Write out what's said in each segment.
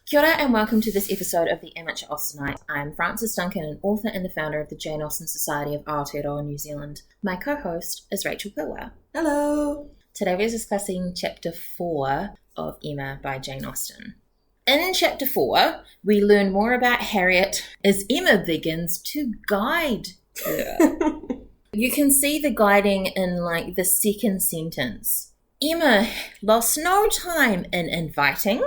Kia ora and welcome to this episode of the Amateur Austenite. I'm Frances Duncan, an author and the founder of the Jane Austen Society of Aotearoa, New Zealand. My co-host is Rachel Pilwell. Hello! Today we're discussing Chapter 4 of Emma by Jane Austen. In Chapter 4, we learn more about Harriet as Emma begins to guide her. You can see the guiding in the second sentence. Emma lost no time in inviting,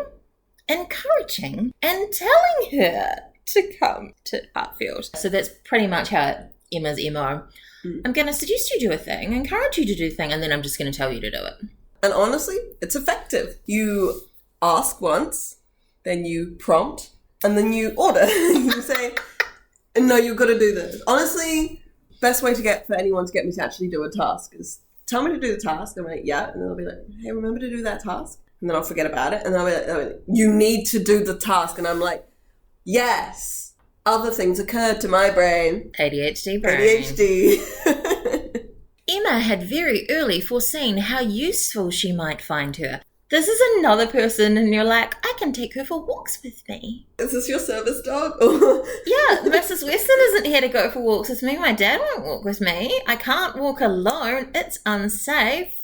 encouraging and telling her to come to Hartfield. So that's pretty much how Emma's MO. I'm going to suggest you do a thing, encourage you to do a thing, and then I'm just going to tell you to do it. And honestly, it's effective. You ask once, then you prompt, and then you order. You say, no, you've got to do this. Honestly, best way for anyone to get me to actually do a task is tell me to do the task. I'm like, yeah. And then they'll be like, hey, remember to do that task? And then I'll forget about it. And then I'll be like, oh, you need to do the task. And I'm like, yes. Other things occurred to my brain. ADHD brain. ADHD. Emma had very early foreseen how useful she might find her. This is another person and you're like, I can take her for walks with me. Is this your service dog? Yeah, Mrs. Weston isn't here to go for walks with me. My dad won't walk with me. I can't walk alone. It's unsafe.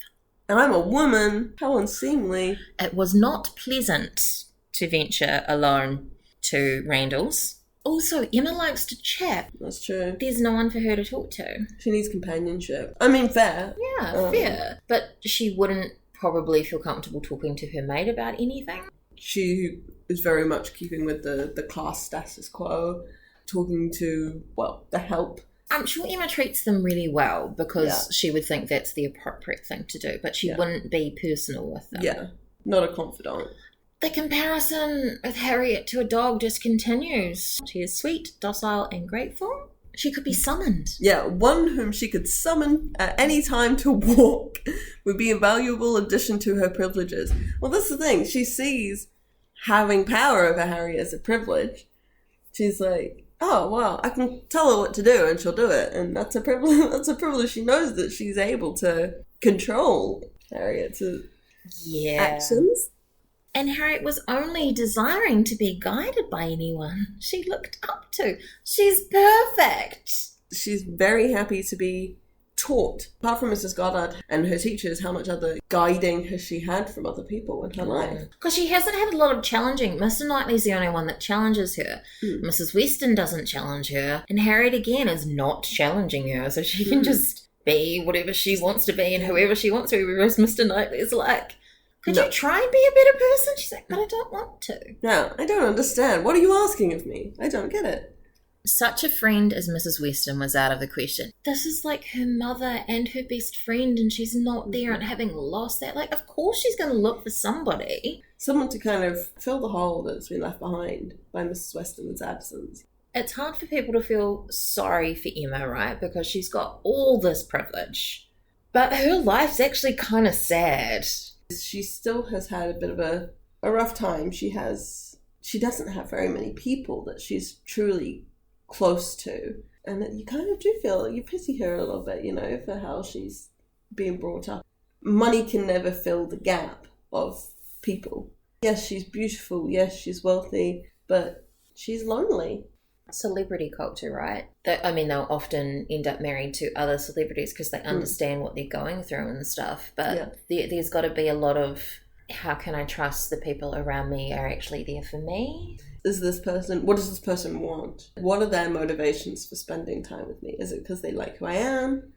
And I'm a woman. How unseemly. It was not pleasant to venture alone to Randall's. Also, Emma likes to chat. That's true. There's no one for her to talk to. She needs companionship. I mean, fair. Yeah, fair. But she wouldn't probably feel comfortable talking to her mate about anything. She is very much keeping with the class status quo, talking to, the help. I'm sure Emma treats them really well because she would think that's the appropriate thing to do, but she wouldn't be personal with them. Yeah, not a confidant. The comparison with Harriet to a dog just continues. She is sweet, docile, and grateful. She could be summoned. Yeah, one whom she could summon at any time to walk would be a valuable addition to her privileges. Well, that's the thing. She sees having power over Harriet as a privilege. She's like, oh, wow, I can tell her what to do and she'll do it. And that's a privilege. That's a privilege. She knows that she's able to control Harriet's actions. And Harriet was only desiring to be guided by anyone she looked up to. She's perfect. She's very happy to be taught. Apart from Mrs. Goddard and her teachers, how much other guiding has she had from other people in her life? Because she hasn't had a lot of challenging. Mr. Knightley's the only one that challenges her. Mrs. Weston doesn't challenge her. And Harriet, again, is not challenging her. So she can just be whatever she wants to be and whoever she wants to be, whereas Mr. Knightley's like, could you try and be a better person? She's like, but I don't want to. No, I don't understand. What are you asking of me? I don't get it. Such a friend as Mrs. Weston was out of the question. This is like her mother and her best friend, and she's not there, and having lost that, of course she's going to look for somebody. Someone to kind of fill the hole that's been left behind by Mrs. Weston's absence. It's hard for people to feel sorry for Emma, right? Because she's got all this privilege. But her life's actually kind of sad. She still has had a bit of a rough time. She doesn't have very many people that she's truly close to. And that you kind of do feel, you pity her a little bit, for how she's being brought up. Money can never fill the gap of people. Yes, she's beautiful. Yes, she's wealthy. But she's lonely. Celebrity culture, right? They'll often end up married to other celebrities because they understand what they're going through and stuff. But there's got to be a lot of, how can I trust the people around me are actually there for me? What does this person want? What are their motivations for spending time with me? Is it because they like who I am?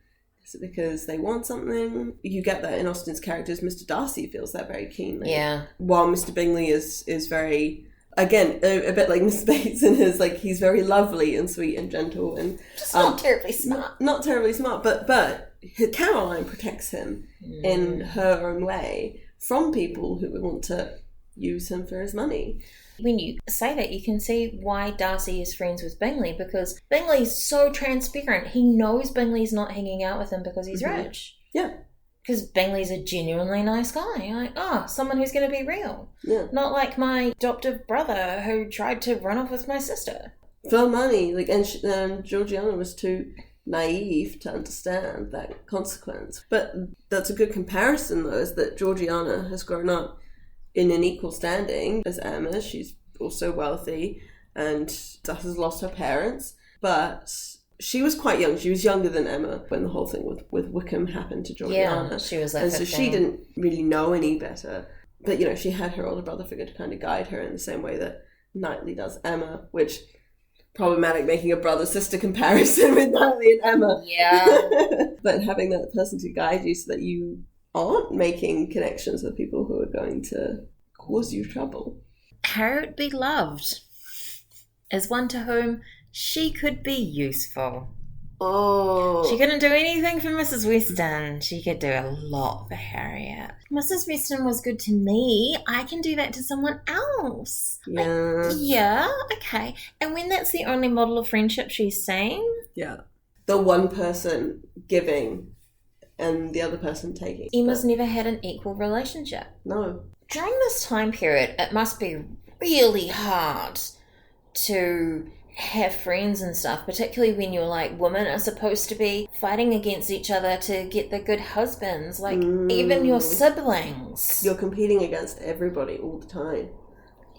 Is it because they want something? You get that in Austen's characters. Mr. Darcy feels that very keenly. Yeah. While Mr. Bingley is very... Again, a bit like Miss Bates in his, he's very lovely and sweet and gentle and... Just not terribly smart. Not terribly smart, but Caroline protects him in her own way from people who would want to use him for his money. When you say that, you can see why Darcy is friends with Bingley, because Bingley's so transparent. He knows Bingley's not hanging out with him because he's rich. Yeah. Because Bingley's a genuinely nice guy. Someone who's going to be real. Yeah. Not like my adoptive brother who tried to run off with my sister. For money. And Georgiana was too naive to understand that consequence. But that's a good comparison, though, is that Georgiana has grown up in an equal standing as Emma. She's also wealthy and has lost her parents, but she was quite young. She was younger than Emma when the whole thing with Wickham happened to Georgiana. Yeah, she was like and 15. so she didn't really know any better. But, you know, she had her older brother figure to kind of guide her in the same way that Knightley does Emma, which, problematic making a brother-sister comparison with Knightley and Emma. Yeah. But having that person to guide you so that you aren't making connections with people who are going to cause you trouble. Harriet be loved as one to whom she could be useful. Oh. She couldn't do anything for Mrs. Weston. She could do a lot for Harriet. Mrs. Weston was good to me. I can do that to someone else. Yeah. Yeah, okay. And when that's the only model of friendship she's saying? Yeah. The one person giving and the other person taking. Emma's never had an equal relationship. No. During this time period, it must be really hard to have friends and stuff, particularly when you're like, women are supposed to be fighting against each other to get the good husbands, like even your siblings. You're competing against everybody all the time.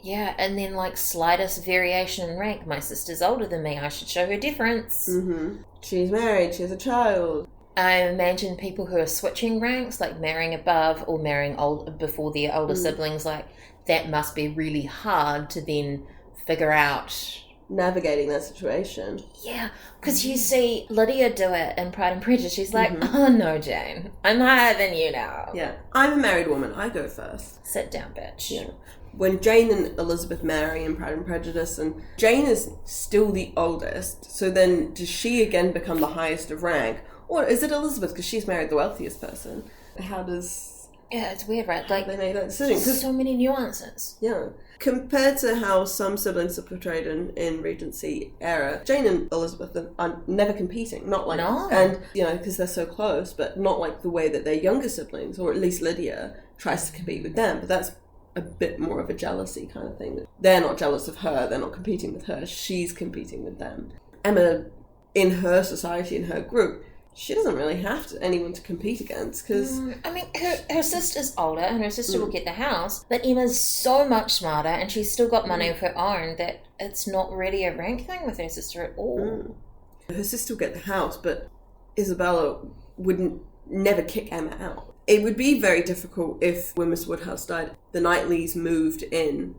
Yeah, and then like slightest variation in rank. My sister's older than me, I should show her difference. Mm-hmm. She's married, she has a child. I imagine people who are switching ranks, like marrying above or marrying before their older siblings, like that must be really hard to then figure out. Navigating that situation. Yeah, because you see Lydia do it in Pride and Prejudice. She's like, oh no, Jane, I'm higher than you now. Yeah, I'm a married woman, I go first. Sit down, bitch. Yeah. When Jane and Elizabeth marry in Pride and Prejudice, and Jane is still the oldest, so then does she again become the highest of rank? Or is it Elizabeth because she's married the wealthiest person? How does... Yeah, it's weird, right? Like, they make that decision? There's so many nuances. Yeah. Compared to how some siblings are portrayed in Regency era, Jane and Elizabeth are never competing. Not like... No. And, you know, because they're so close, but not like the way that their younger siblings, or at least Lydia, tries to compete with them. But that's a bit more of a jealousy kind of thing. They're not jealous of her, they're not competing with her, she's competing with them. Emma, in her society, in her group, she doesn't really have anyone to compete against because... I mean, her sister's older and her sister will get the house, but Emma's so much smarter and she's still got money of her own that it's not really a rank thing with her sister at all. Her sister will get the house, but Isabella wouldn't never kick Emma out. It would be very difficult if, when Miss Woodhouse died, the Knightleys moved in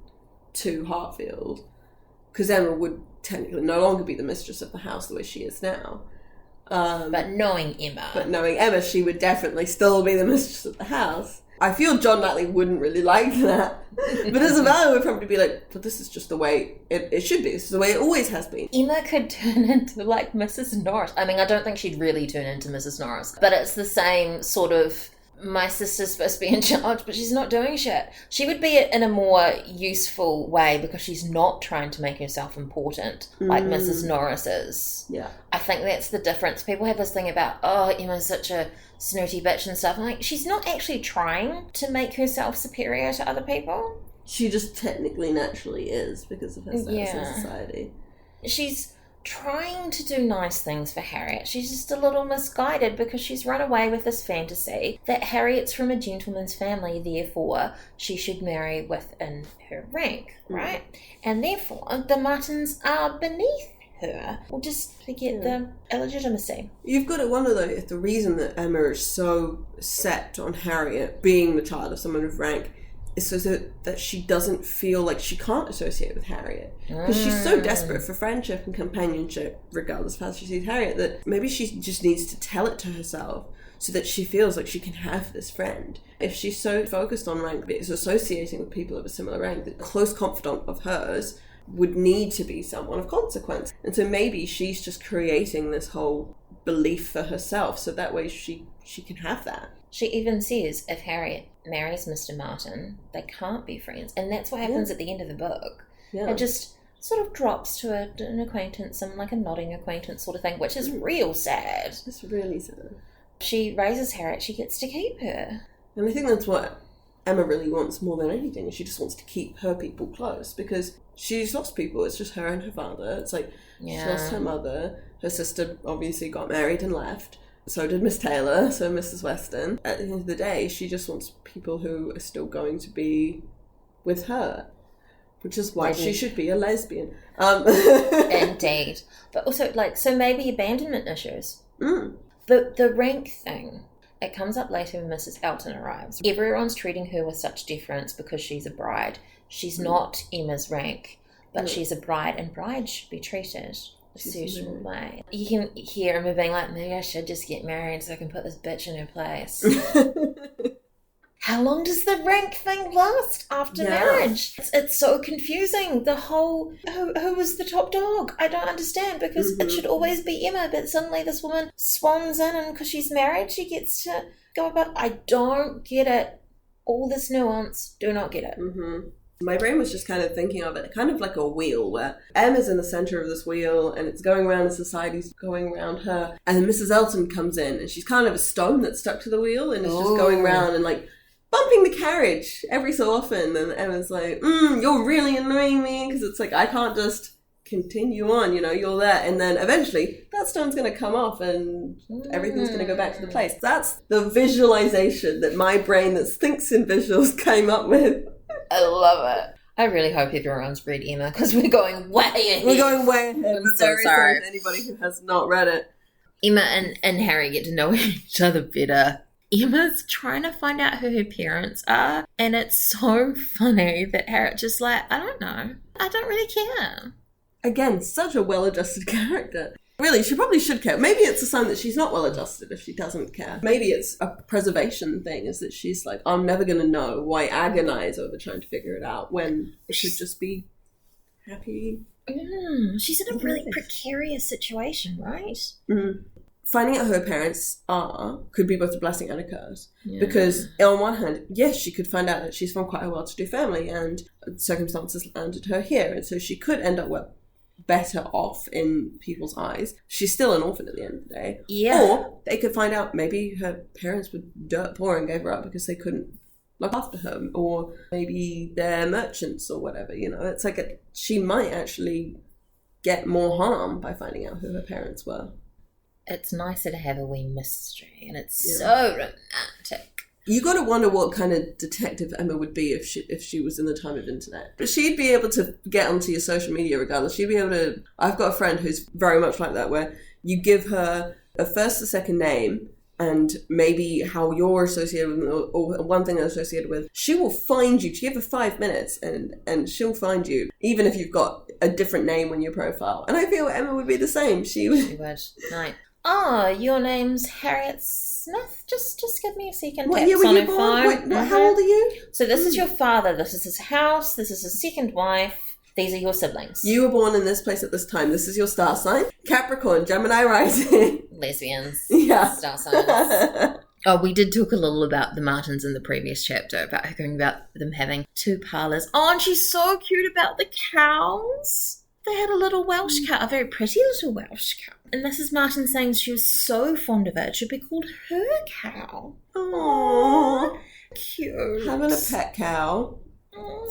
to Hartfield, because Emma would technically no longer be the mistress of the house the way she is now. But knowing Emma, she would definitely still be the mistress of the house. I feel John Knightley wouldn't really like that. But Isabella would probably be like, but this is just the way it should be. This is the way it always has been. Emma could turn into like Mrs. Norris. I mean, I don't think she'd really turn into Mrs. Norris, but it's the same sort of, my sister's supposed to be in charge, but she's not doing shit. She would be in a more useful way because she's not trying to make herself important like Mrs. Norris is. Yeah. I think that's the difference. People have this thing about, oh, Emma's such a snooty bitch and stuff. I'm like, she's not actually trying to make herself superior to other people. She just technically naturally is because of her status in society. She's trying to do nice things for Harriet. She's just a little misguided because she's run away with this fantasy that Harriet's from a gentleman's family, therefore she should marry within her rank, right? And therefore the Martins are beneath her. We'll just forget the illegitimacy. You've got to wonder though if the reason that Emma is so set on Harriet being the child of someone of rank is so that she doesn't feel like she can't associate with Harriet. Because she's so desperate for friendship and companionship, regardless of how she sees Harriet, that maybe she just needs to tell it to herself so that she feels like she can have this friend. If she's so focused on rank, is associating with people of a similar rank, that a close confidant of hers would need to be someone of consequence. And so maybe she's just creating this whole belief for herself, so that way she can have that. She even says if Harriet marries Mr. Martin, they can't be friends. And that's what happens at the end of the book. Yeah. It just sort of drops to an acquaintance and like a nodding acquaintance sort of thing, which is real sad. It's really sad. She raises Harriet, she gets to keep her. And I think that's what Emma really wants more than anything. She just wants to keep her people close because she's lost people. It's just her and her father. It's like she lost her mother. Her sister obviously got married and left. So did Miss Taylor, so Mrs. Weston. At the end of the day, she just wants people who are still going to be with her. Which is why Maybe. she should be a lesbian. Indeed. But also, like, so maybe abandonment issues. The rank thing, it comes up later when Mrs. Elton arrives. Everyone's treating her with such deference because she's a bride. She's not Emma's rank, but she's a bride, and brides should be treated a certain way. You can hear Emma being like, maybe I should just get married so I can put this bitch in her place. How long does the rank thing last after marriage? It's so confusing. The whole, who was the top dog? I don't understand, because it should always be Emma, but suddenly this woman swans in, and because she's married, she gets to go about. I don't get it. All this nuance, do not get it. My brain was just kind of thinking of it kind of like a wheel, where Emma's in the centre of this wheel and it's going around and society's going around her. And then Mrs. Elton comes in and she's kind of a stone that's stuck to the wheel and is just going around and like bumping the carriage every so often. And Emma's like, you're really annoying me, because it's like, I can't just continue on, you're there. And then eventually that stone's going to come off and everything's going to go back to the place. That's the visualization that my brain that thinks in visuals came up with. I love it. I really hope everyone's read Emma, because we're going way ahead. We're going way ahead. I'm so sorry to anybody who has not read it. Emma and Harry get to know each other better. Emma's trying to find out who her parents are, and it's so funny that Harriet just like, I don't know. I don't really care. Again, Such a well-adjusted character. Really, she probably should care. Maybe it's a sign that she's not well-adjusted if she doesn't care. Maybe it's a preservation thing, is that she's like, I'm never going to know. Why agonize over trying to figure it out when it should just be happy? She's in a really precarious situation, right? Finding out who her parents are could be both a blessing and a curse. Because on one hand, yes, she could find out that she's from quite a well-to-do family and circumstances landed her here. And so she could end up better off in people's eyes. She's still an orphan at the end of the day. Or they could find out maybe her parents were dirt poor and gave her up because they couldn't look after her. Or maybe they're merchants or whatever, It's like she might actually get more harm by finding out who her parents were. It's nicer to have a wee mystery, and it's so romantic. You got to wonder what kind of detective Emma would be if she was in the time of internet. But she'd be able to get onto your social media regardless. She'd be able to... I've got a friend who's very much like that, where you give her a first or second name and maybe how you're associated with them, or one thing they're associated with. She will find you. She give her 5 minutes and she'll find you, even if you've got a different name on your profile. And I feel Emma would be the same. She would. Right. Oh, your name's Harriet Smith? Just give me a second. What year were you born? How old are you? So this is your father, this is his house, this is his second wife, these are your siblings. You were born in this place at this time. This is your star sign. Capricorn, Gemini rising. Lesbians. Yeah. Star signs. Oh, we did talk a little about the Martins in the previous chapter, about them having 2 parlours. Oh, and she's so cute about the cows. They had a little Welsh cow, a very pretty little Welsh cow. And Mrs. Martin saying she was so fond of it, it should be called her cow. Aww. Cute. Having a pet cow.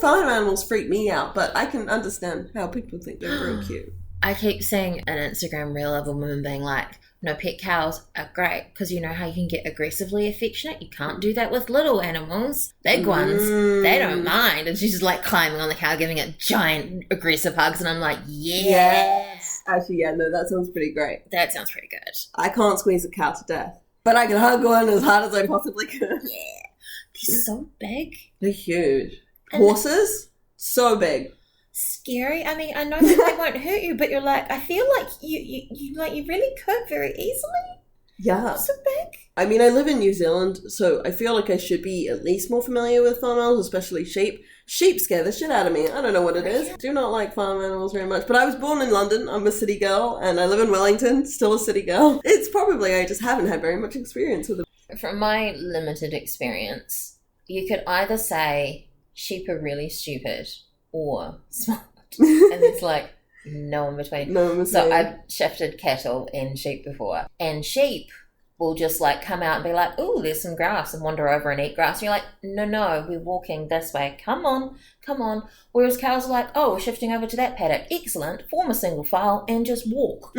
Farm animals freak me out, but I can understand how people think they're very cute. I keep seeing an Instagram reel of a woman being like, no, pet cows are great, because you know how you can get aggressively affectionate? You can't do that with little animals. Big ones, they don't mind. And she's just like climbing on the cow, giving it giant aggressive hugs, and I'm like, yes. Actually, yeah, no, that sounds pretty great. That sounds pretty good. I can't squeeze a cow to death, but I can hug one as hard as I possibly could. Yeah. They're so big. They're huge. Horses? So big. Scary. I mean, I know that they won't hurt you, but you're like, I feel like you really could very easily. Yeah. They're so big. I mean, I live in New Zealand, so I feel like I should be at least more familiar with farm animals, especially sheep. Sheep scare the shit out of me. I don't know what it is. I do not like farm animals very much. But I was born in London. I'm a city girl, and I live in Wellington, still a city girl. It's probably I just haven't had very much experience with it. From my limited experience, you could either say sheep are really stupid or smart. And there's like no in between. No in between. So I've shifted cattle and sheep before. And sheep will just like come out and be like, ooh, there's some grass, and wander over and eat grass. And you're like, no, we're walking this way. Come on. Whereas cows are like, oh, we're shifting over to that paddock. Excellent. Form a single file and just walk.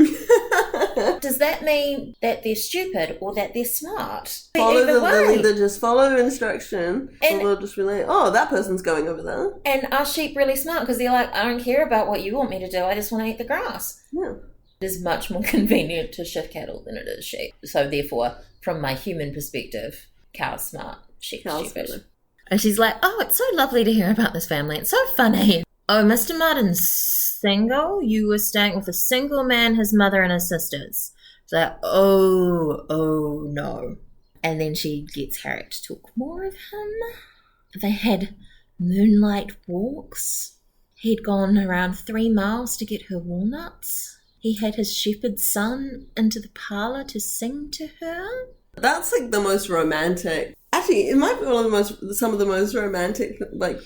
Does that mean that they're stupid or that they're smart? Follow Either way. They'll just follow instruction, And- or they'll just be like, oh, that person's going over there. And are sheep really smart? Because they're like, I don't care about what you want me to do. I just want to eat the grass. Yeah. It is much more convenient to shift cattle than it is sheep. So therefore, from my human perspective, cow's smart, sheep's stupid. Smart. And she's like, oh, it's so lovely to hear about this family. It's so funny. Oh, Mr. Martin's single? You were staying with a single man, his mother and his sisters. It's like, oh no. And then she gets Harriet to talk more of him. They had moonlight walks. He'd gone around 3 miles to get her walnuts. He had his shepherd's son into the parlour to sing to her. That's like the most romantic. Actually, it might be some of the most romantic like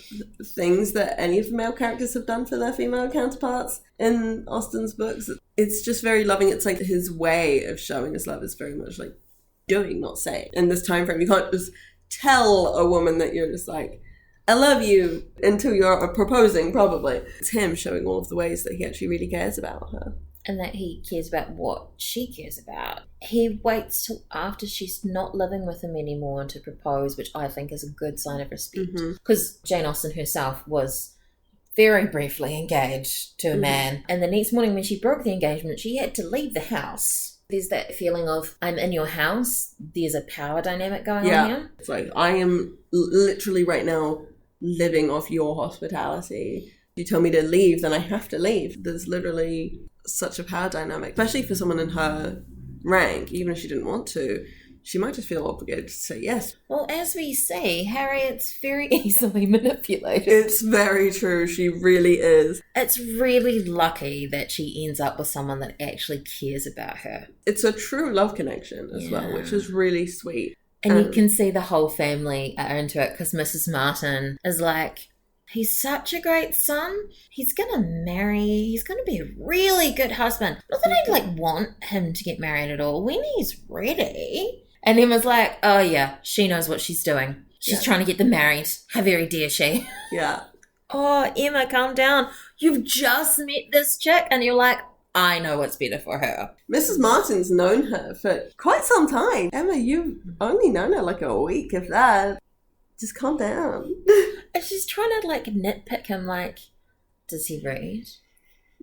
things that any of the male characters have done for their female counterparts in Austen's books. It's just very loving. It's like his way of showing his love is very much like doing, not saying. In this time frame, you can't just tell a woman that you're just like, I love you, until you're proposing, probably. It's him showing all of the ways that he actually really cares about her. And that he cares about what she cares about. He waits till after she's not living with him anymore to propose, which I think is a good sign of respect. Because Jane Austen herself was very briefly engaged to a man. And the next morning when she broke the engagement, she had to leave the house. There's that feeling of, I'm in your house. There's a power dynamic going on here. It's like, I am literally right now living off your hospitality. You tell me to leave, then I have to leave. There's literally such a power dynamic, especially for someone in her rank. Even if she didn't want to, she might just feel obligated to say yes. Well, as we see, Harriet's very easily manipulated. It's very true. She really is. It's really lucky that she ends up with someone that actually cares about her. It's a true love connection as well, which is really sweet. And you can see the whole family are into it because Mrs. Martin is like, he's such a great son. He's going to marry. He's going to be a really good husband. Not that I'd want him to get married at all. When he's ready. And Emma's like, oh yeah, she knows what she's doing. She's trying to get them married. How very dare she? Yeah. Oh, Emma, calm down. You've just met this chick and you're like, I know what's better for her. Mrs. Martin's known her for quite some time. Emma, you've only known her like a week, if that. Just calm down. And she's trying to nitpick him, does he read?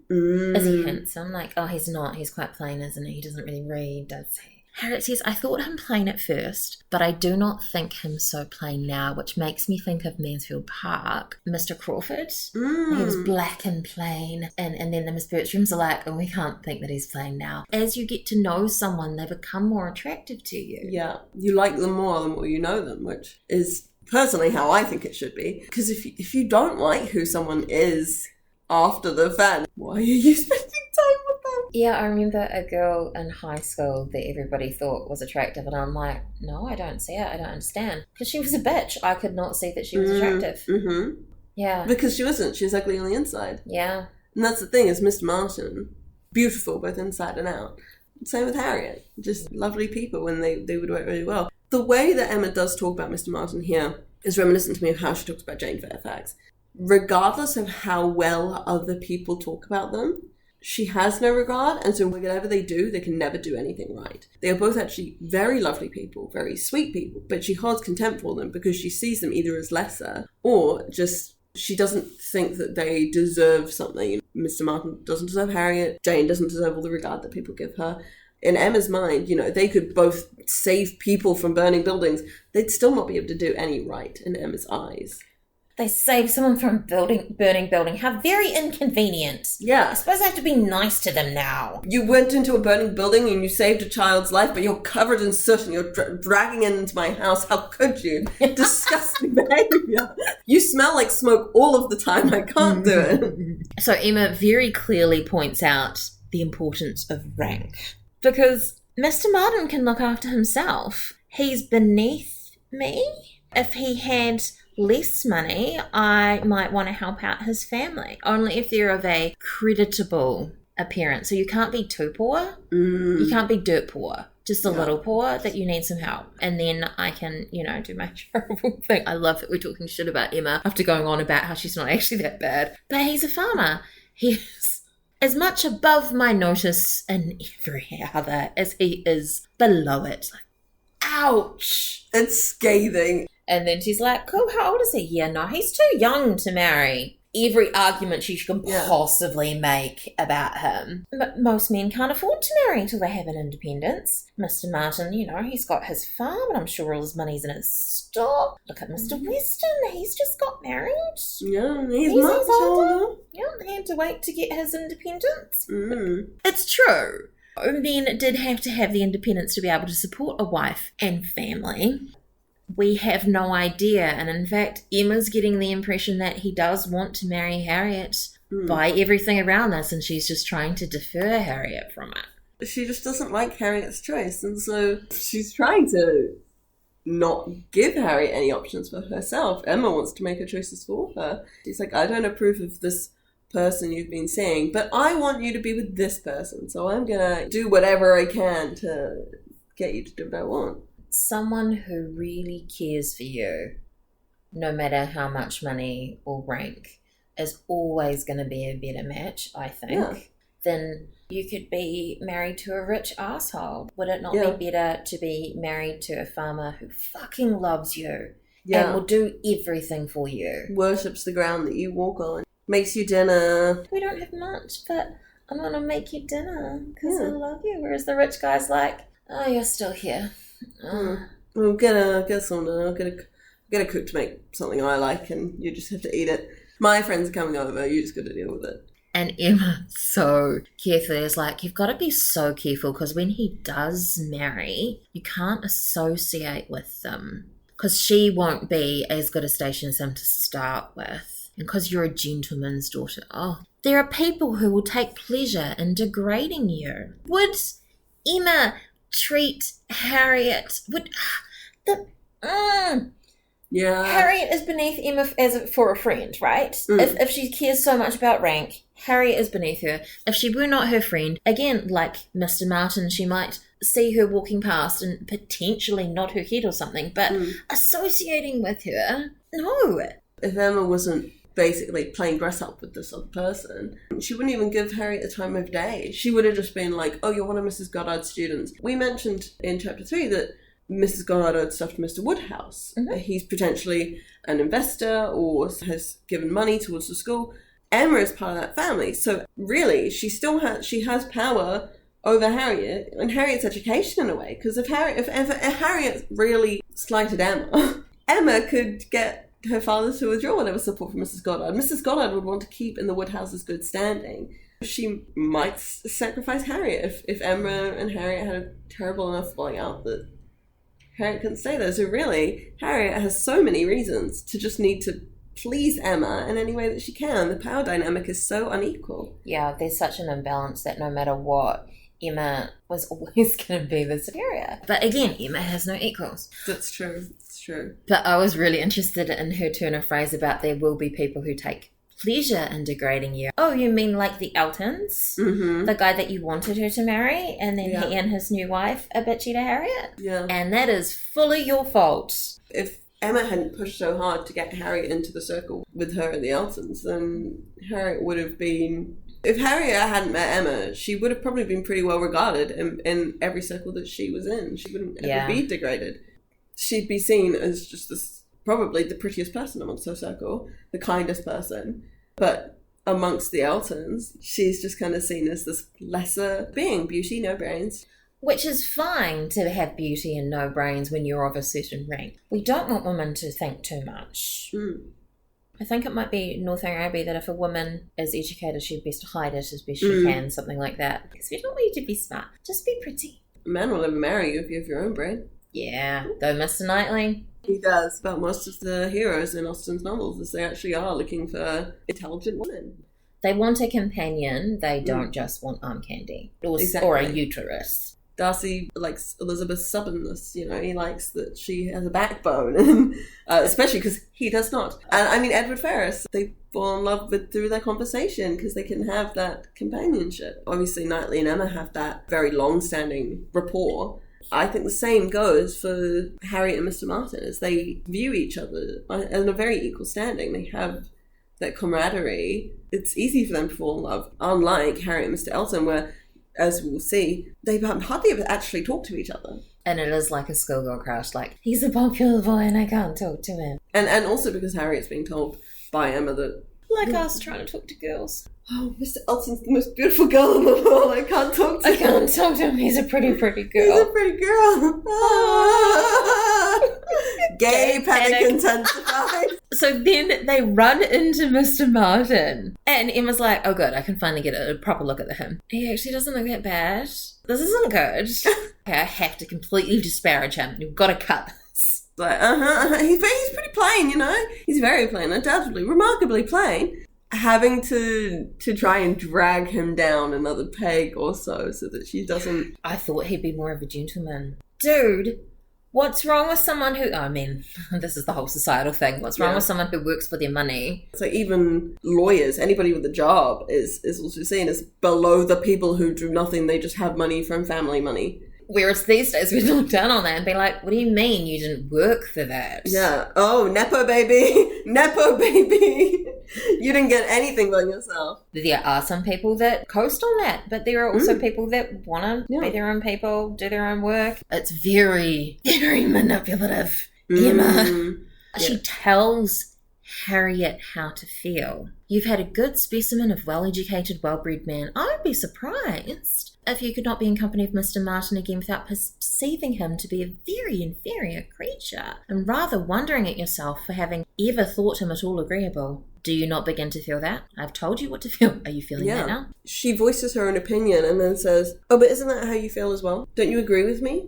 Is he handsome? Oh, he's not. He's quite plain, isn't he? He doesn't really read, does he? Harriet says, I thought him plain at first, but I do not think him so plain now, which makes me think of Mansfield Park. Mr. Crawford, he was black and plain, and then the Miss Bertrams are like, oh, we can't think that he's plain now. As you get to know someone, they become more attractive to you. Yeah, you like them more the more you know them, which is personally how I think it should be. Because if you don't like who someone is after the fact, why are you spending time with them? Yeah, I remember a girl in high school that everybody thought was attractive, and I'm like, no, I don't see it. I don't understand. Because she was a bitch. I could not see that she was attractive. Mm-hmm. Yeah. Because she wasn't. She was ugly on the inside. Yeah. And that's the thing, is Mr. Martin, beautiful both inside and out. Same with Harriet. Just lovely people when they would work really well. The way that Emma does talk about Mr. Martin here is reminiscent to me of how she talks about Jane Fairfax. Regardless of how well other people talk about them, she has no regard, and so whatever they do, they can never do anything right. They are both actually very lovely people, very sweet people, but she holds contempt for them because she sees them either as lesser or just she doesn't think that they deserve something. Mr. Martin doesn't deserve Harriet. Jane doesn't deserve all the regard that people give her. In Emma's mind, they could both save people from burning buildings. They'd still not be able to do any right in Emma's eyes. They saved someone from burning building. How very inconvenient. Yeah. I suppose I have to be nice to them now. You went into a burning building and you saved a child's life, but you're covered in soot and you're dragging it into my house. How could you? Disgusting behavior. You smell like smoke all of the time. I can't do it. So Emma very clearly points out the importance of rank. Because Mr. Martin can look after himself. He's beneath me. If he had less money, I might want to help out his family, only if they're of a creditable appearance. So you can't be too poor. You can't be dirt poor, just a little poor that you need some help. And then I can, do my charitable thing. I love that we're talking shit about Emma after going on about how she's not actually that bad. But he's a farmer. as much above my notice in every other as he is below it. Like, ouch. It's scathing. And then she's like, cool, how old is he? Yeah, no, he's too young to marry. Every argument she can possibly make about him. But most men can't afford to marry until they have an independence. Mr. Martin, he's got his farm and I'm sure all his money's in his stock. Look at Mr. Weston, he's just got married. Yeah, he's much older. Yeah, he had to wait to get his independence. It's true. Men did have to have the independence to be able to support a wife and family. We have no idea, and in fact, Emma's getting the impression that he does want to marry Harriet by everything around this, and she's just trying to defer Harriet from it. She just doesn't like Harriet's choice, and so she's trying to not give Harriet any options for herself. Emma wants to make her choices for her. She's like, I don't approve of this person you've been seeing, but I want you to be with this person, so I'm gonna do whatever I can to get you to do what I want. Someone who really cares for you, no matter how much money or rank, is always going to be a better match, I think, than you could be married to a rich asshole. Would it not be better to be married to a farmer who fucking loves you and will do everything for you? Worships the ground that you walk on. Makes you dinner. We don't have much, but I'm going to make you dinner because I love you. Whereas the rich guy's like, oh, you're still here. We'll get a sauna, get a cook to make something I like, and you just have to eat it. My friends are coming over, you just got to deal with it. And Emma so carefully is like, you've got to be so careful because when he does marry, you can't associate with them because she won't be as good a station as him to start with. And because you're a gentleman's daughter. Oh, there are people who will take pleasure in degrading you. Would Emma treat Harriet Harriet is beneath Emma for a friend, right? If she cares so much about rank, Harriet is beneath her. If she were not her friend, again, like Mr. Martin, she might see her walking past and potentially nod her head or something, but associating with her, no. If Emma wasn't basically playing dress up with this other person, she wouldn't even give Harriet the time of day. She would have just been like, oh, you're one of Mrs. Goddard's students. We mentioned in chapter 3 that Mrs. Goddard owed stuff to Mr. Woodhouse. He's potentially an investor or has given money towards the school. Emma is part of that family. So really, she has power over Harriet and Harriet's education in a way. Because if Harriet really slighted Emma, Emma could get her father to withdraw whatever support from Mrs. Goddard. Mrs. Goddard would want to keep in the Woodhouse's good standing. She might sacrifice Harriet if Emma and Harriet had a terrible enough falling out that Harriet couldn't stay there. So really, Harriet has so many reasons to just need to please Emma in any way that she can. The power dynamic is so unequal. Yeah, there's such an imbalance that no matter what, Emma was always going to be the superior. But again, Emma has no equals. That's true. It's true. But I was really interested in her turn of phrase about there will be people who take pleasure in degrading you. Oh, you mean like the Eltons? The guy that you wanted her to marry, and then he and his new wife are bitchy to Harriet? Yeah. And that is fully your fault. If Emma hadn't pushed so hard to get Harriet into the circle with her and the Eltons, then Harriet would have been... If Harriet hadn't met Emma, she would have probably been pretty well regarded in every circle that she was in. She wouldn't ever be degraded. She'd be seen as just this, probably the prettiest person amongst her circle, the kindest person. But amongst the Eltons, she's just kind of seen as this lesser being, beauty, no brains. Which is fine to have beauty and no brains when you're of a certain rank. We don't want women to think too much. I think it might be Northanger that if a woman is educated, she'd best hide it as best she can, something like that. Because we don't want you to be smart. Just be pretty. A man will never marry you if you have your own brain. Yeah, though Mr. Knightley. He does. But most of the heroes in Austen's novels is they actually are looking for intelligent women. They want a companion. They don't just want arm candy. Or a uterus. Darcy likes Elizabeth's stubbornness, he likes that she has a backbone, and especially because he does not. And I mean, Edward Ferrars, they fall in love with through their conversation because they can have that companionship. Obviously, Knightley and Emma have that very long-standing rapport. I think the same goes for Harriet and Mr. Martin, as they view each other in a very equal standing. They have that camaraderie, it's easy for them to fall in love. Unlike Harriet and Mr. Elton, where, as we'll see, they hardly ever actually talk to each other. And it is like a schoolgirl crush, like, he's a popular boy and I can't talk to him. And also because Harriet's being told by Emma that... Like us trying to talk to girls. Oh, Mr. Elton's the most beautiful girl in the world. I can't talk to him. I can't talk to him. He's a pretty girl. He's a pretty girl. Gay panic intensified. So then they run into Mr. Martin. And Emma's like, oh good, I can finally get a proper look at him. He actually doesn't look that bad. This isn't good. Okay, I have to completely disparage him. You've got to cut this. Like, he's pretty plain, you know? He's very plain, undoubtedly. Remarkably plain. Having to try and drag him down another peg or so that she doesn't... I thought he'd be more of a gentleman. Dude, what's wrong with someone who... I mean, this is the whole societal thing. What's wrong with someone who works for their money? It's like even lawyers, anybody with a job is also seen as below the people who do nothing. They just have money from family money. Whereas these days we look down on that and be like, what do you mean you didn't work for that? Yeah. Oh, Nepo baby. Nepo baby. You didn't get anything by yourself. There are some people that coast on that, but there are also people that want to be their own people, do their own work. It's very, very manipulative. Emma. She tells Harriet how to feel. You've had a good specimen of well-educated, well-bred man. I would be surprised if you could not be in company of Mr. Martin again without perceiving him to be a very inferior creature, and rather wondering at yourself for having ever thought him at all agreeable. Do you not begin to feel that? I've told you what to feel. Are you feeling that now? She voices her own opinion and then says, oh, but isn't that how you feel as well? Don't you agree with me?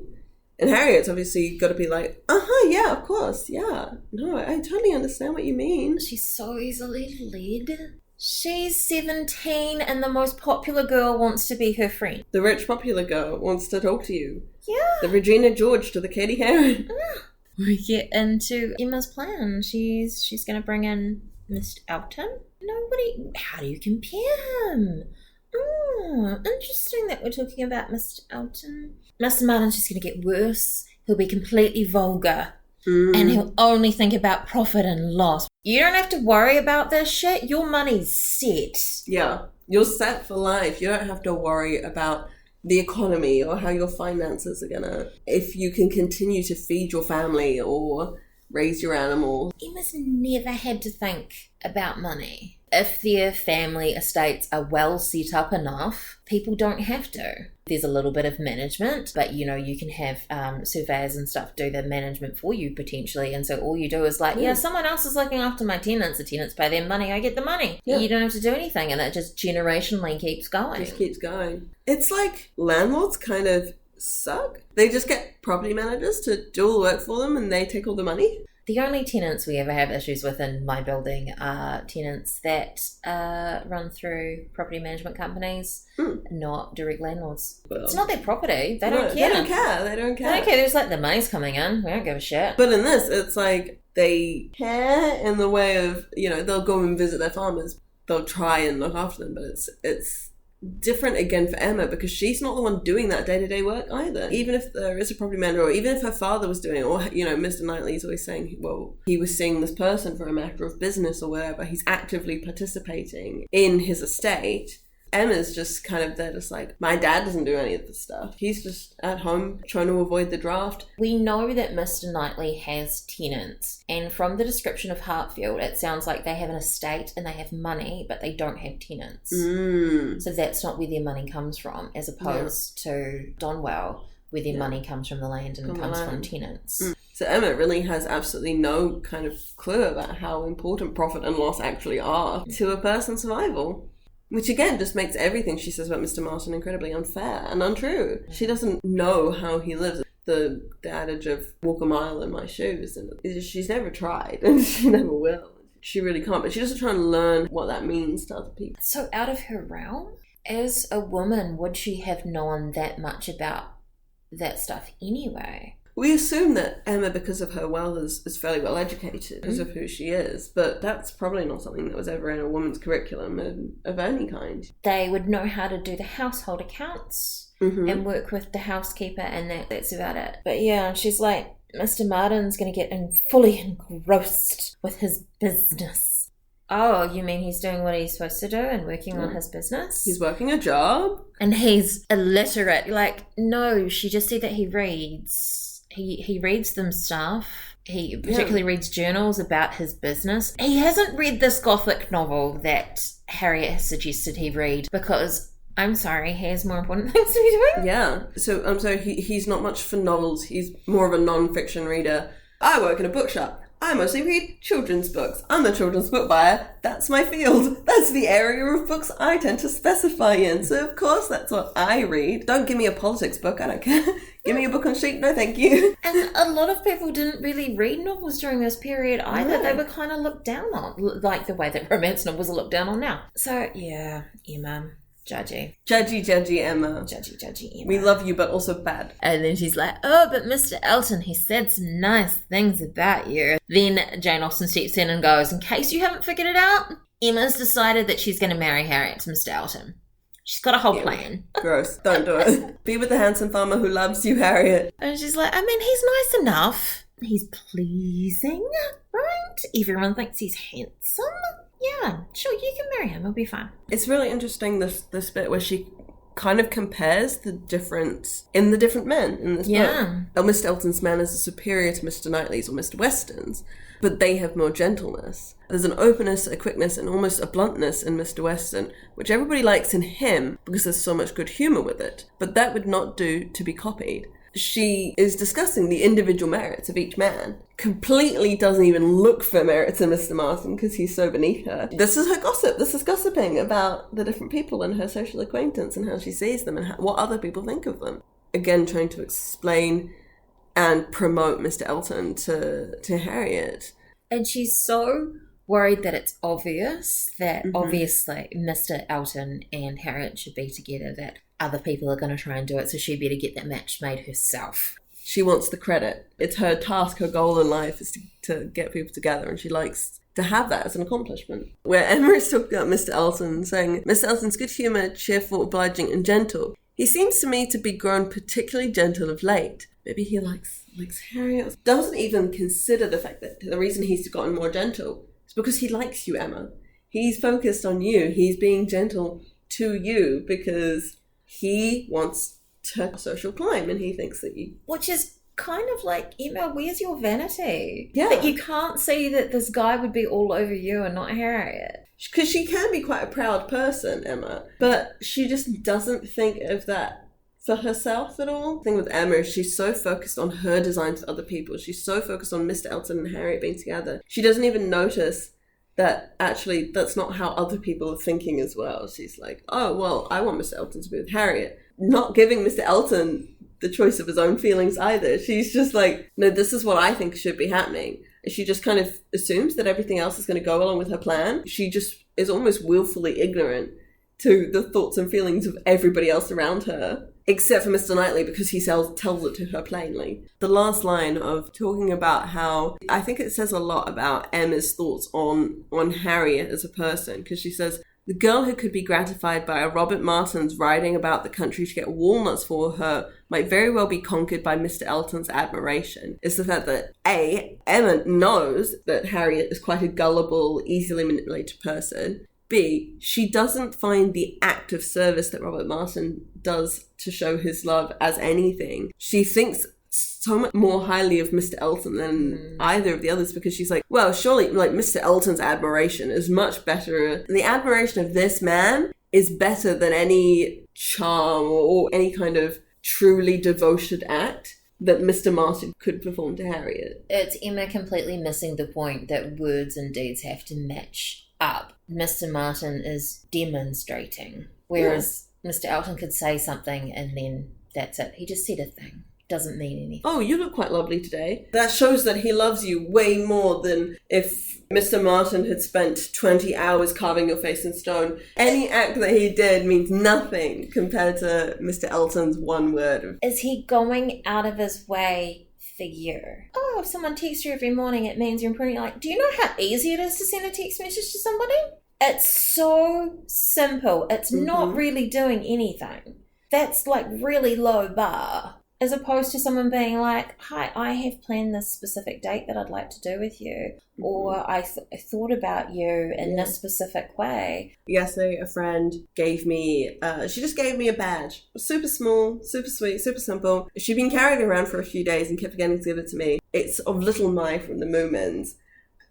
And Harriet's obviously got to be like, yeah, of course, yeah. No, I totally understand what you mean. She's so easily led. She's 17 and the most popular girl wants to be her friend. The rich popular girl wants to talk to you. Yeah. The Regina George to the Katie Heron. We get into Emma's plan. She's going to bring in Mr. Elton. How do you compare him? Interesting that we're talking about Mr. Elton. Mr. Martin's just going to get worse. He'll be completely vulgar. And he'll only think about profit and loss. You don't have to worry about this shit. Your money's set. Yeah, you're set for life. You don't have to worry about the economy or how your finances are gonna... If you can continue to feed your family or raise your animals. Emma's never had to think about money. If their family estates are well set up enough, people don't have to. There's a little bit of management, but you can have surveyors and stuff do the management for you potentially. And so all you do is someone else is looking after my tenants. The tenants pay their money, I get the money. Yeah. You don't have to do anything, and it just generationally keeps going. Just keeps going. It's like landlords kind of suck. They just get property managers to do all the work for them and they take all the money. The only tenants we ever have issues with in my building are tenants that run through property management companies, not direct landlords. Well, it's not their property. They don't care. They don't care. There's the money's coming in. We don't give a shit. But in this, it's like they care in the way of, they'll go and visit their farmers. They'll try and look after them, but it's different again for Emma because she's not the one doing that day-to-day work either. Even if there is a property manager, or even if her father was doing it, or Mr. Knightley's always saying, well, he was seeing this person for a matter of business or whatever, he's actively participating in his estate. Emma's just kind of there, just like, my dad doesn't do any of this stuff. He's just at home trying to avoid the draft. We know that Mr. Knightley has tenants, and from the description of Hartfield, it sounds like they have an estate and they have money, but they don't have tenants. So that's not where their money comes from, as opposed to Donwell, where their money comes from the land and comes from tenants. So Emma really has absolutely no kind of clue about how important profit and loss actually are to a person's survival. Which again just makes everything she says about Mr. Martin incredibly unfair and untrue. She doesn't know how he lives. The adage of walk a mile in my shoes, and she's never tried and she never will. She really can't, but she doesn't try and learn what that means to other people. So out of her realm, as a woman, would she have known that much about that stuff anyway? We assume that Emma, because of her wealth, is fairly well educated because of who she is, but that's probably not something that was ever in a woman's curriculum of any kind. They would know how to do the household accounts and work with the housekeeper, and that's about it. But yeah, she's like, Mr. Martin's going to get fully engrossed with his business. Oh, you mean he's doing what he's supposed to do and working on his business? He's working a job. And he's illiterate. Like, no, she just said that he reads. He reads them stuff. He particularly reads journals about his business. He hasn't read this gothic novel that Harriet has suggested he read because, I'm sorry, he has more important things to be doing. Yeah. So he's not much for novels. He's more of a non-fiction reader. I work in a bookshop. I mostly read children's books. I'm a children's book buyer. That's my field. That's the area of books I tend to specify in. So, of course, that's what I read. Don't give me a politics book. I don't care. Give me a book on sheep. No, thank you. And a lot of people didn't really read novels during this period either. No. They were kind of looked down on, like the way that romance novels are looked down on now. So, yeah, Emma. Judgy. Judgy Emma. Judgy Emma. We love you, but also bad. And then she's like, oh, but Mr. Elton, he said some nice things about you. Then Jane Austen steps in and goes, in case you haven't figured it out, Emma's decided that she's going to marry Harriet to Mr. Elton. She's got a whole plan. Gross. Don't do it. Be with the handsome farmer who loves you, Harriet. And she's like, I mean, he's nice enough. He's pleasing, right? Everyone thinks he's handsome. Yeah, sure, you can marry him. It'll be fine. It's really interesting, this bit where she kind of compares the difference in the different men in this book. Mr. Elton's man is superior to Mr. Knightley's or Mr. Weston's, but they have more gentleness. There's an openness, a quickness, and almost a bluntness in Mr. Weston, which everybody likes in him because there's so much good humour with it. But that would not do to be copied. She is discussing the individual merits of each man. Completely doesn't even look for merits in Mr. Martin because he's so beneath her. This is her gossip. This is gossiping about the different people and her social acquaintance and how she sees them and what other people think of them. Again, trying to explain and promote Mr. Elton to Harriet. And she's so worried that it's obvious that obviously Mr. Elton and Harriet should be together, that other people are going to try and do it, so she better get that match made herself. She wants the credit. It's her task, her goal in life is to get people together, and she likes to have that as an accomplishment. Where Emma is talking about Mr. Elton, saying, Mr. Elton's good-humoured, cheerful, obliging, and gentle. He seems to me to be grown particularly gentle of late. Maybe he likes Harriet. Doesn't even consider the fact that the reason he's gotten more gentle is because he likes you, Emma. He's focused on you. He's being gentle to you because he wants to social climb and he thinks that you... Which is kind of like, Emma, where's your vanity? Yeah. That you can't see that this guy would be all over you and not Harriet. Because she can be quite a proud person, Emma, but she just doesn't think of that for herself at all. The thing with Emma is she's so focused on her designs for other people. She's so focused on Mr. Elton and Harriet being together. She doesn't even notice that actually that's not how other people are thinking as well. She's like, oh, well, I want Mr. Elton to be with Harriet. Not giving Mr. Elton the choice of his own feelings either. She's just like, no, this is what I think should be happening. And she just kind of assumes that everything else is going to go along with her plan. She just is almost willfully ignorant to the thoughts and feelings of everybody else around her, except for Mr. Knightley, because he tells it to her plainly. The last line of talking about how, I think it says a lot about Emma's thoughts on Harriet as a person, because she says, the girl who could be gratified by a Robert Martin's riding about the country to get walnuts for her might very well be conquered by Mr. Elton's admiration. It's the fact that A, Emma knows that Harriet is quite a gullible, easily manipulated person. B, she doesn't find the act of service that Robert Martin does to show his love as anything. She thinks so much more highly of Mr. Elton than either of the others, because she's like, well, surely like Mr. Elton's admiration is much better. The admiration of this man is better than any charm or any kind of truly devoted act that Mr. Martin could perform to Harriet. It's Emma completely missing the point that words and deeds have to match up. Mr. Martin is demonstrating, whereas Mr. Elton could say something and then that's it. He just said a thing. Doesn't mean anything. Oh, you look quite lovely today. That shows that he loves you way more than if Mr. Martin had spent 20 hours carving your face in stone. Any act that he did means nothing compared to Mr. Elton's one word. Is he going out of his way for you? Oh, if someone texts you every morning, it means you're improving. Like, do you know how easy it is to send a text message to somebody? It's so simple. It's not really doing anything. That's like really low bar. As opposed to someone being like, hi, I have planned this specific date that I'd like to do with you. Or I thought about you in this specific way. Yesterday, a friend gave me, she just gave me a badge. Super small, super sweet, super simple. She'd been carrying it around for a few days and kept forgetting to give it to me. It's of little Mai from the Moomins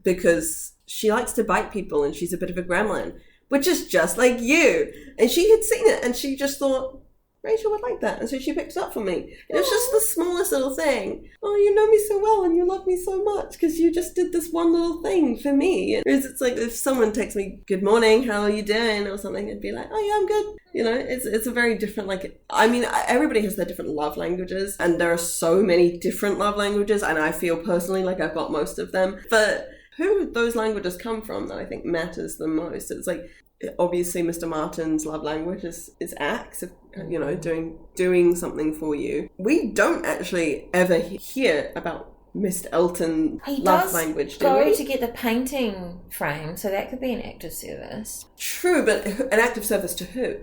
because she likes to bite people and she's a bit of a gremlin, which is just like you. And she had seen it and she just thought, Rachel would like that. And so she picked it up for me. And it's just the smallest little thing. Oh, you know me so well and you love me so much because you just did this one little thing for me. Whereas it's like if someone texts me, good morning, how are you doing? Or something, it'd be like, oh yeah, I'm good. You know, it's a very different, like, I mean, everybody has their different love languages. And there are so many different love languages. And I feel personally like I've got most of them. But who those languages come from that I think matters the most. It's like, obviously Mr. Martin's love language is acts of, you know, doing something for you. We don't actually ever hear about Mr. Elton love language, do we? He does go to get the painting frame, so that could be an act of service. True, but an act of service to who?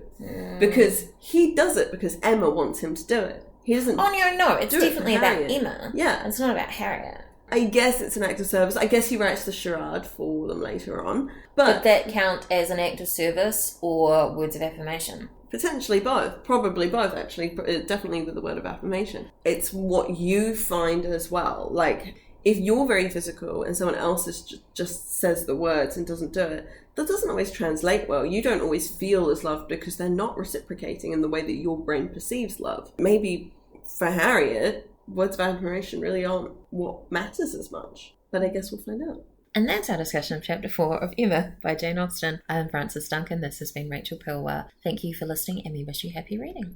Because he does it because Emma wants him to do it. He doesn't. Oh no, it's definitely about Emma. Yeah, it's not about Harriet. I guess it's an act of service. I guess he writes the charade for them later on. But that count as an act of service or words of affirmation? Potentially both. Probably both, actually. Definitely with the word of affirmation. It's what you find as well. Like, if you're very physical and someone else is just says the words and doesn't do it, that doesn't always translate well. You don't always feel as loved because they're not reciprocating in the way that your brain perceives love. Maybe for Harriet, words of admiration really aren't what matters as much. But I guess we'll find out. And that's our discussion of Chapter 4 of Emma by Jane Austen. I'm Frances Duncan. This has been Rachel Pilwell. Thank you for listening and we wish you happy reading.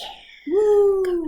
Yeah. Woo!